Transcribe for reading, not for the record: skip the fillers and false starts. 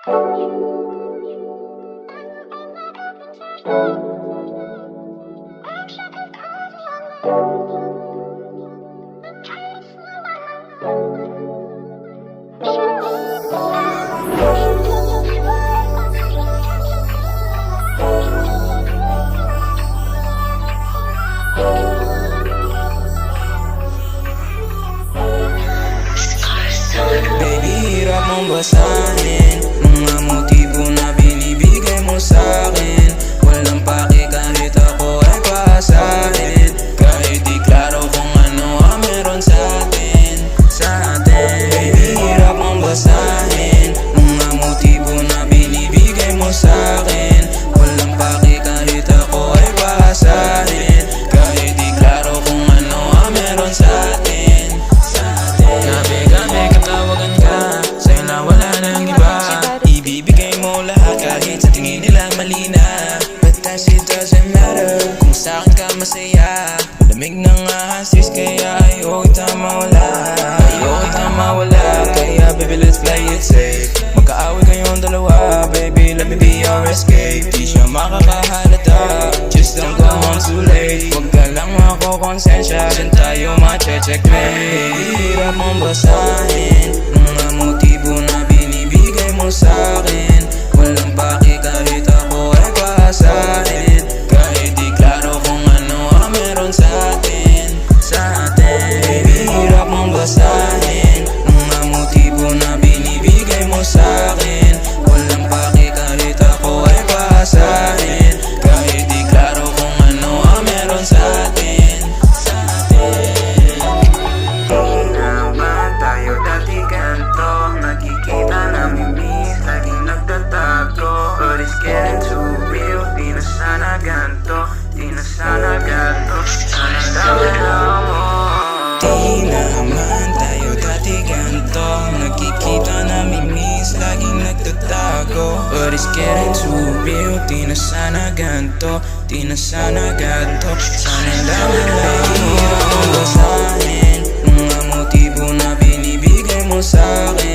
Baby, hirap mong basahin mga motibo na binibigay mo sa'kin. Walang pake kahit ako ay pasahin, kahit di klaro kung ano ang meron sa'tin. Baby, hirap mong basahin mga motibo na binibigay mo sa'kin. Walang pake kahit ako ay pasahin, kahit di klaro kung ano ang meron sa'tin. Gabi katawagan ka, sa'yo na wala nang iba. Ibibigay mo lahat kahit sa tingin nilang mali na. But that shit doesn't matter kung sa'kin ka masaya. Lamig ng ahas sis, kaya ayaw kita mawala. Kaya baby, let's play it safe. Magkaaway kayong dalawa, baby, let me be your escape. Di siya makakahalata, just don't go home too late. Huwag ka lang makokonsensya, dyan tayo mache-checkmate. Hirap mong basahin mga motibo na binibigay mo sa'kin. Walang pake kahit ako ay pasahin, kahit di klaro kung ano ang meron sa'tin. Baby, hirap mong basahin mga motibo na binibigay mo sa'kin. Walang pake kahit ako ay pasahin, kahit di klaro kung ano ang meron sa'tin. Di naman tayo dati ganito, nakikita namin miss, laging nagtatago. But it's getting too real, di na sana ganito, di na sana ganito. Sana lang mo. Di naman tayo dati ganito, nakikita namin miss, laging nagtatago. But it's getting too real, di na sana ganito, di na sana ganito. Sana lang hirap mong basahin mga motibo na binibigay mo sa'kin.